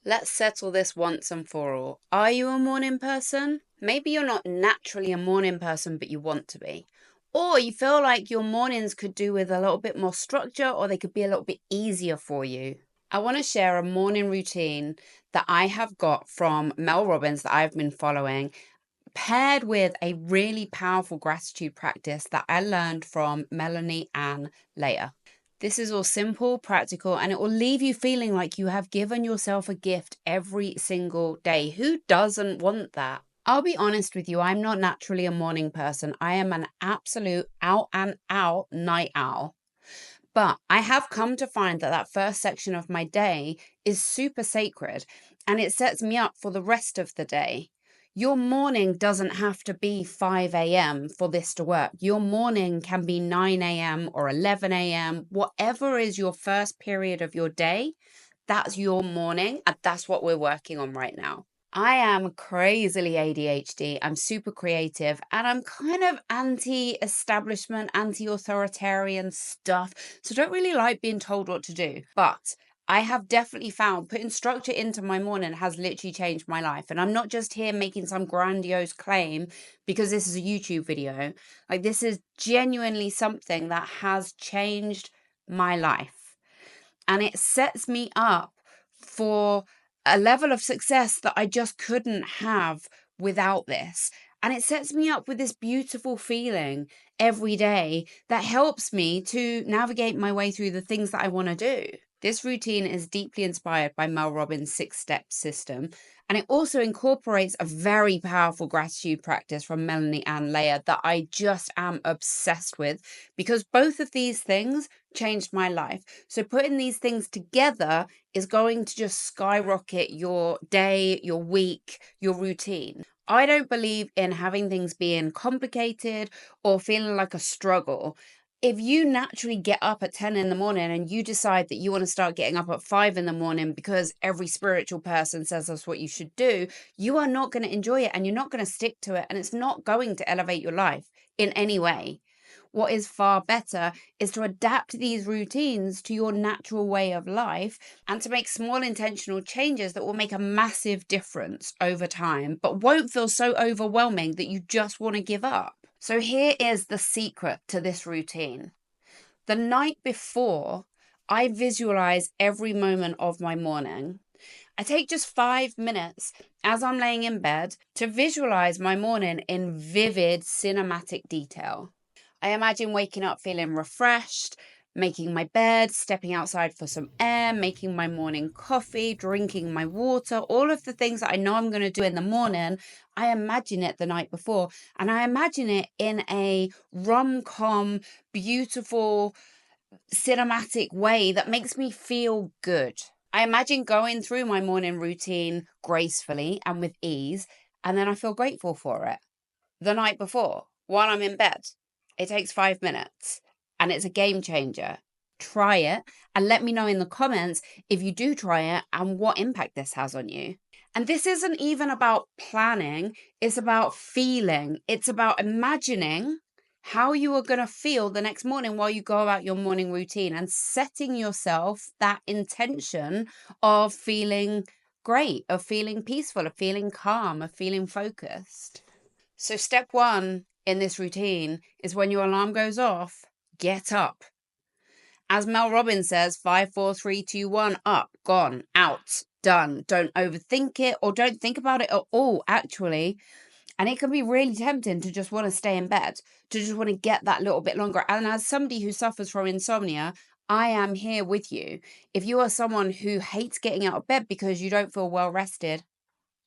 Let's settle this once and for all. Are you a morning person? Maybe you're not naturally a morning person, but you want to be. Or you feel like your mornings could do with a little bit more structure or they could be a little bit easier for you. I want to share a morning routine that I have got from Mel Robbins that I've been following, paired with a really powerful gratitude practice that I learned from Melanie Ann Leah. This is all simple, practical, and it will leave you feeling like you have given yourself a gift every single day. Who doesn't want that? I'll be honest with you, I'm not naturally a morning person. I am an absolute out and out night owl. But I have come to find that that first section of my day is super sacred and it sets me up for the rest of the day. Your morning doesn't have to be 5 a.m. for this to work. Your morning can be 9 a.m. or 11 a.m. Whatever is your first period of your day, that's your morning. And that's what we're working on right now. I am crazily ADHD. I'm super creative and I'm kind of anti-establishment, anti-authoritarian stuff. So don't really like being told what to do. But I have definitely found putting structure into my morning has literally changed my life. And I'm not just here making some grandiose claim because this is a YouTube video. Like, this is genuinely something that has changed my life. And it sets me up for a level of success that I just couldn't have without this. And it sets me up with this beautiful feeling every day that helps me to navigate my way through the things that I want to do. This routine is deeply inspired by Mel Robbins' 6-step system, and it also incorporates a very powerful gratitude practice from Melanie Ann Leah that I just am obsessed with, because both of these things changed my life. So putting these things together is going to just skyrocket your day, your week, your routine. I don't believe in having things being complicated or feeling like a struggle. If you naturally get up at 10 in the morning and you decide that you want to start getting up at 5 in the morning because every spiritual person says that's what you should do, you are not going to enjoy it and you're not going to stick to it, and it's not going to elevate your life in any way. What is far better is to adapt these routines to your natural way of life and to make small intentional changes that will make a massive difference over time, but won't feel so overwhelming that you just want to give up. So here is the secret to this routine. The night before, I visualize every moment of my morning. I take just 5 minutes as I'm laying in bed to visualize my morning in vivid cinematic detail. I imagine waking up feeling refreshed, making my bed, stepping outside for some air, making my morning coffee, drinking my water, all of the things that I know I'm going to do in the morning. I imagine it the night before, and I imagine it in a rom-com, beautiful, cinematic way that makes me feel good. I imagine going through my morning routine gracefully and with ease, and then I feel grateful for it. The night before, while I'm in bed, it takes 5 minutes and it's a game changer. Try it and let me know in the comments if you do try it and what impact this has on you. And this isn't even about planning, it's about feeling. It's about imagining how you are going to feel the next morning while you go about your morning routine and setting yourself that intention of feeling great, of feeling peaceful, of feeling calm, of feeling focused. So step one in this routine is when your alarm goes off, get up. As Mel Robbins says, 5, 4, 3, 2, 1, up, gone, out, done. Don't overthink it or don't think about it at all, actually. And it can be really tempting to just want to stay in bed, to just want to get that little bit longer. And as somebody who suffers from insomnia, I am here with you. If you are someone who hates getting out of bed because you don't feel well rested,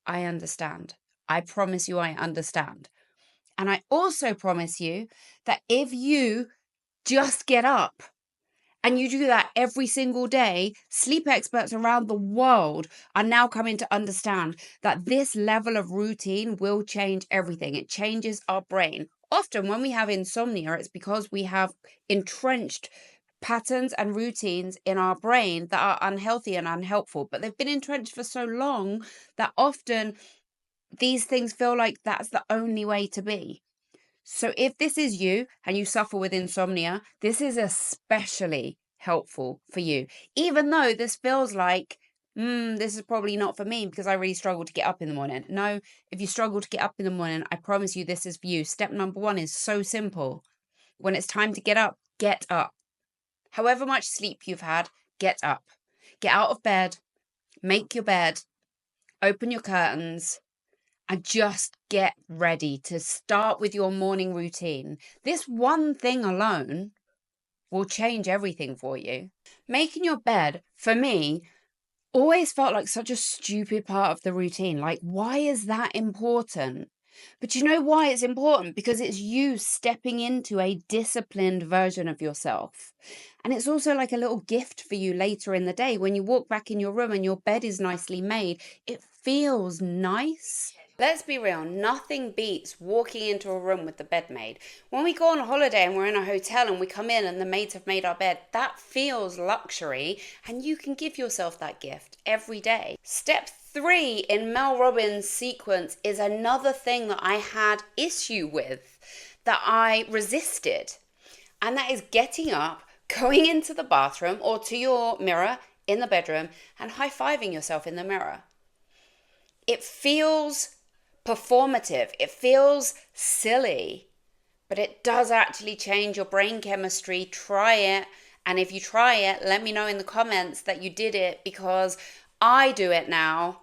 I understand. I promise you I understand. And I also promise you that if you just get up and you do that every single day, sleep experts around the world are now coming to understand that this level of routine will change everything. It changes our brain. Often when we have insomnia, it's because we have entrenched patterns and routines in our brain that are unhealthy and unhelpful, but they've been entrenched for so long that often these things feel like that's the only way to be. So if this is you and you suffer with insomnia, this is especially helpful for you. Even though this feels like this is probably not for me because I really struggle to get up in the morning. No, if you struggle to get up in the morning, I promise you this is for you. Step number 1 is so simple. When it's time to get up, get up. However much sleep you've had, get up. Get out of bed, make your bed, open your curtains, and just get ready to start with your morning routine. This one thing alone will change everything for you. Making your bed, for me, always felt like such a stupid part of the routine. Like, why is that important? But you know why it's important? Because it's you stepping into a disciplined version of yourself. And it's also like a little gift for you later in the day. When you walk back in your room and your bed is nicely made, it feels nice. Let's be real, nothing beats walking into a room with the bed made. When we go on holiday and we're in a hotel and we come in and the maids have made our bed, that feels luxury, and you can give yourself that gift every day. Step 3 in Mel Robbins' sequence is another thing that I had issue with, that I resisted. And that is getting up, going into the bathroom or to your mirror in the bedroom and high-fiving yourself in the mirror. It feels performative. It feels silly, but it does actually change your brain chemistry. Try it. And if you try it, let me know in the comments that you did it, because I do it now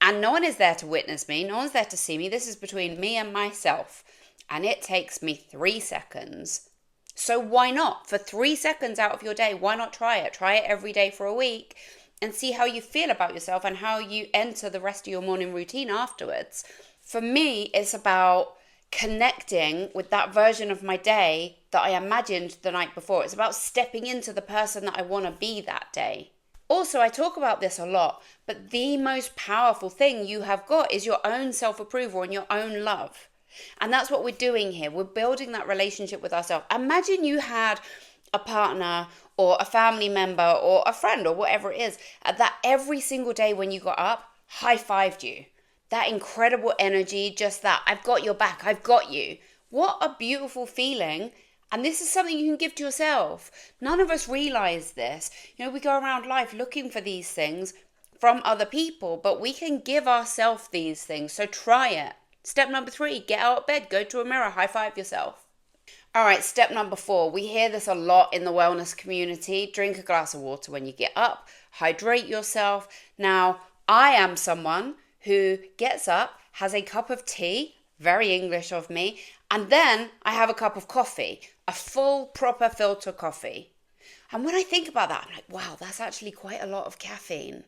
and no one is there to witness me. No one's there to see me. This is between me and myself. And it takes me 3 seconds. So why not? For 3 seconds out of your day, why not try it? Try it every day for a week and see how you feel about yourself and how you enter the rest of your morning routine afterwards. For me, it's about connecting with that version of my day that I imagined the night before. It's about stepping into the person that I want to be that day. Also, I talk about this a lot, but the most powerful thing you have got is your own self-approval and your own love. And that's what we're doing here. We're building that relationship with ourselves. Imagine you had a partner or a family member or a friend or whatever it is that every single day when you got up, high-fived you. That incredible energy, just that, I've got your back, I've got you. What a beautiful feeling. And this is something you can give to yourself. None of us realize this. You know, we go around life looking for these things from other people, but we can give ourselves these things. So try it. Step number 3, get out of bed, go to a mirror, high five yourself. All right, step number 4. We hear this a lot in the wellness community. Drink a glass of water when you get up. Hydrate yourself. Now, I am someone who gets up, has a cup of tea, very English of me, and then I have a cup of coffee, a full, proper filter coffee. And when I think about that, I'm like, wow, that's actually quite a lot of caffeine.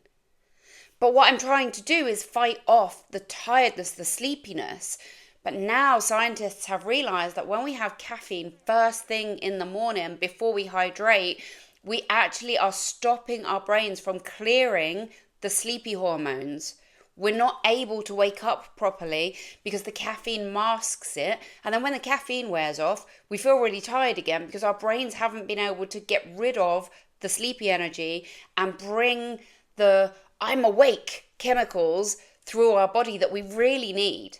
But what I'm trying to do is fight off the tiredness, the sleepiness. But now scientists have realized that when we have caffeine first thing in the morning before we hydrate, we actually are stopping our brains from clearing the sleepy hormones. We're not able to wake up properly because the caffeine masks it. And then when the caffeine wears off, we feel really tired again because our brains haven't been able to get rid of the sleepy energy and bring the I'm awake chemicals through our body that we really need.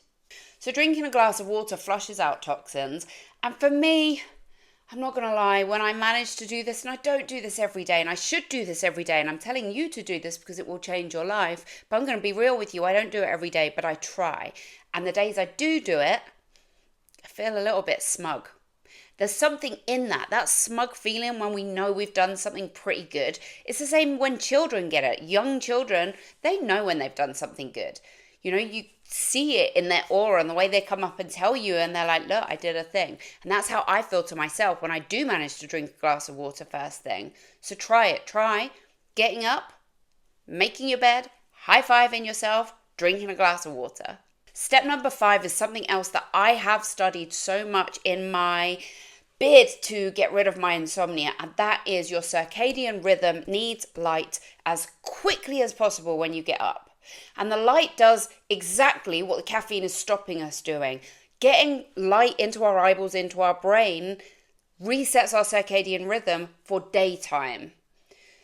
So drinking a glass of water flushes out toxins. And for me, I'm not going to lie, when I manage to do this, and I don't do this every day, and I should do this every day, and I'm telling you to do this because it will change your life, but I'm going to be real with you, I don't do it every day, but I try. And the days I do it, I feel a little bit smug. There's something in that smug feeling when we know we've done something pretty good. It's the same when children get it. Young children, they know when they've done something good. You know, you see it in their aura and the way they come up and tell you, and they're like, look, I did a thing. And that's how I feel to myself when I do manage to drink a glass of water first thing. So try it. Try getting up, making your bed, high-fiving yourself, drinking a glass of water. Step number 5 is something else that I have studied so much in my bid to get rid of my insomnia, and that is your circadian rhythm needs light as quickly as possible when you get up. And the light does exactly what the caffeine is stopping us doing. Getting light into our eyeballs, into our brain, resets our circadian rhythm for daytime.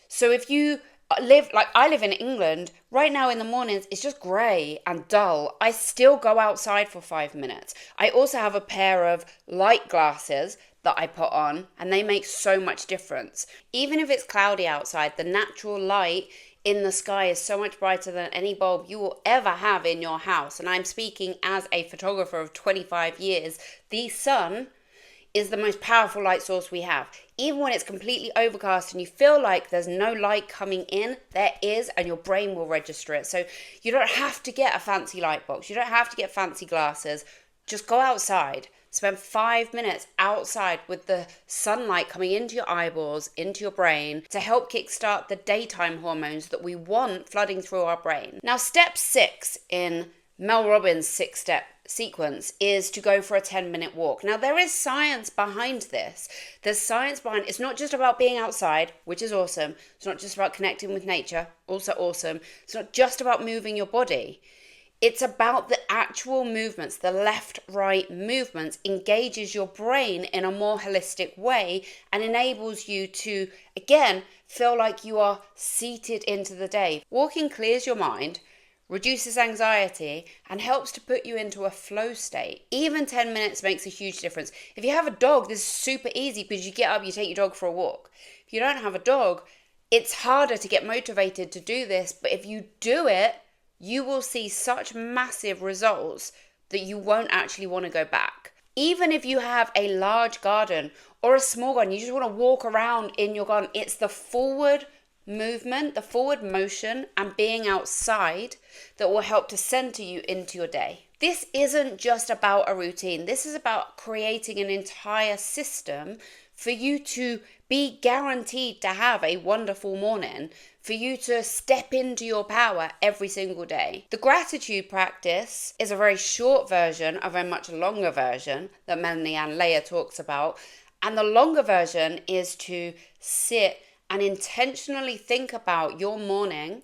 So if you live, like I live in England, right now in the mornings, it's just grey and dull. I still go outside for 5 minutes. I also have a pair of light glasses that I put on, and they make so much difference. Even if it's cloudy outside, the natural light in the sky is so much brighter than any bulb you will ever have in your house. And I'm speaking as a photographer of 25 years. The sun is the most powerful light source we have. Even when it's completely overcast and you feel like there's no light coming in, there is, and your brain will register it. So you don't have to get a fancy light box. You don't have to get fancy glasses. Just go outside. Spend 5 minutes outside with the sunlight coming into your eyeballs, into your brain, to help kickstart the daytime hormones that we want flooding through our brain. Now, step 6 in Mel Robbins' 6-step sequence is to go for a 10-minute walk. Now, there is science behind this. There's science behind it's not just about being outside, which is awesome. It's not just about connecting with nature, also awesome. It's not just about moving your body. It's about the actual movements, the left-right movements, engages your brain in a more holistic way and enables you to, again, feel like you are seated into the day. Walking clears your mind, reduces anxiety, and helps to put you into a flow state. Even 10 minutes makes a huge difference. If you have a dog, this is super easy because you get up, you take your dog for a walk. If you don't have a dog, it's harder to get motivated to do this, but if you do it, you will see such massive results that you won't actually want to go back. Even if you have a large garden or a small garden, you just want to walk around in your garden, it's the forward movement, the forward motion and being outside that will help to center you into your day. This isn't just about a routine. This is about creating an entire system for you to be guaranteed to have a wonderful morning, for you to step into your power every single day. The gratitude practice is a very short version of a much longer version that Melanie Ann Leah talks about. And the longer version is to sit and intentionally think about your morning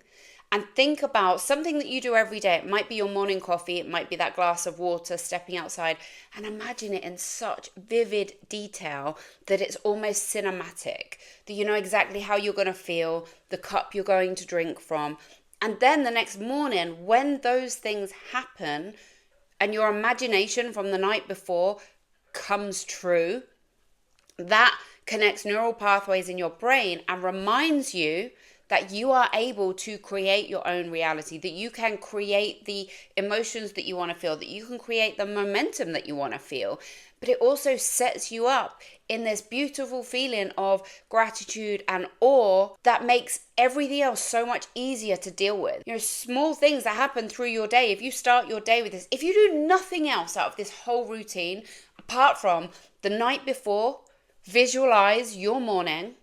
and think about something that you do every day. It might be your morning coffee, it might be that glass of water, stepping outside, and imagine it in such vivid detail that it's almost cinematic, that you know exactly how you're going to feel, the cup you're going to drink from. And then the next morning, when those things happen and your imagination from the night before comes true, that connects neural pathways in your brain and reminds you that you are able to create your own reality, that you can create the emotions that you want to feel, that you can create the momentum that you want to feel. But it also sets you up in this beautiful feeling of gratitude and awe that makes everything else so much easier to deal with. You know, small things that happen through your day, if you start your day with this, if you do nothing else out of this whole routine, apart from the night before, visualize your morning,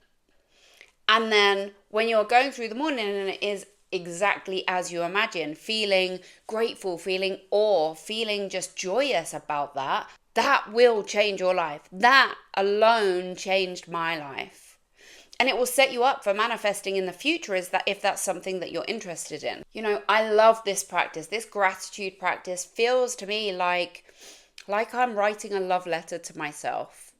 and then when you're going through the morning and it is exactly as you imagine, feeling grateful, feeling awe, feeling just joyous about that, that will change your life. That alone changed my life. And it will set you up for manifesting in the future if that's something that you're interested in. You know, I love this practice. This gratitude practice feels to me like I'm writing a love letter to myself.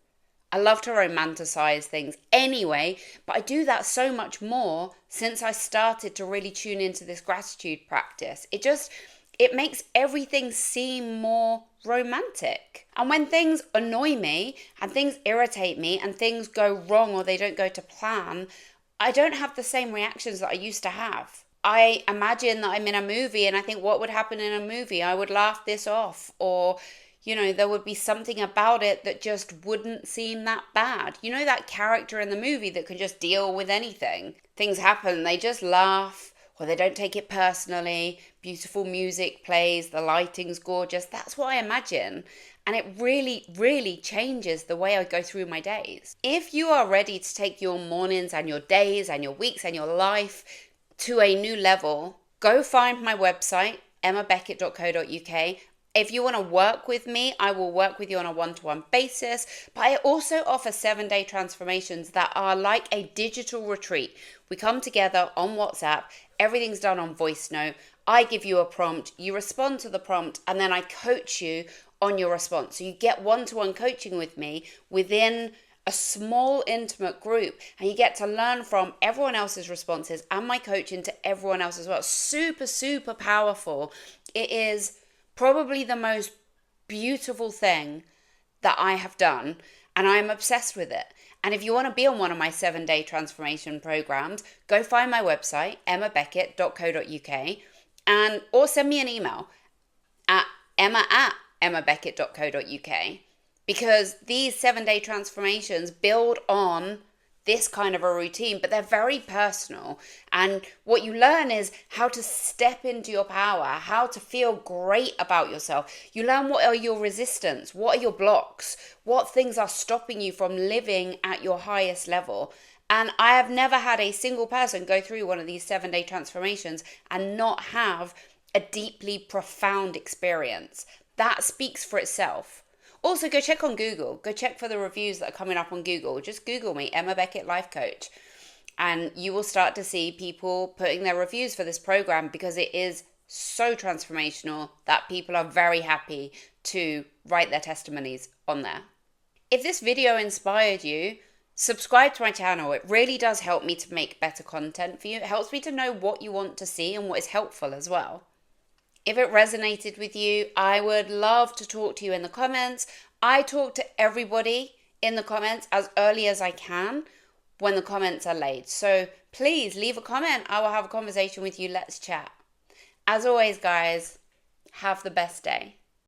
I love to romanticize things anyway, but I do that so much more since I started to really tune into this gratitude practice. It makes everything seem more romantic. And when things annoy me and things irritate me and things go wrong or they don't go to plan, I don't have the same reactions that I used to have. I imagine that I'm in a movie and I think, what would happen in a movie? I would laugh this off, or you know, there would be something about it that just wouldn't seem that bad. You know, that character in the movie that can just deal with anything. Things happen, they just laugh, or they don't take it personally. Beautiful music plays, the lighting's gorgeous. That's what I imagine. And it really, really changes the way I go through my days. If you are ready to take your mornings and your days and your weeks and your life to a new level, go find my website, emmabeckett.co.uk. If you want to work with me, I will work with you on a one-to-one basis, but I also offer 7-day transformations that are like a digital retreat. We come together on WhatsApp, everything's done on voice note. I give you a prompt, you respond to the prompt, and then I coach you on your response. So you get one-to-one coaching with me within a small intimate group, and you get to learn from everyone else's responses and my coaching to everyone else as well. Super, super powerful. It is probably the most beautiful thing that I have done, and I am obsessed with it. And if you want to be on one of my 7-day transformation programs, go find my website, emmabeckett.co.uk, and or send me an email at emma@emmabeckett.co.uk, because these 7-day transformations build on this kind of a routine, but they're very personal. And what you learn is how to step into your power, how to feel great about yourself. You learn what are your resistance, what are your blocks, what things are stopping you from living at your highest level. And I have never had a single person go through one of these 7-day transformations and not have a deeply profound experience. That speaks for itself. Also, go check on Google. Go check for the reviews that are coming up on Google. Just Google me, Emma Beckett Life Coach. And you will start to see people putting their reviews for this program, because it is so transformational that people are very happy to write their testimonies on there. If this video inspired you, subscribe to my channel. It really does help me to make better content for you. It helps me to know what you want to see and what is helpful as well. If it resonated with you, I would love to talk to you in the comments. I talk to everybody in the comments as early as I can when the comments are laid. So please leave a comment. I will have a conversation with you. Let's chat. As always, guys, have the best day.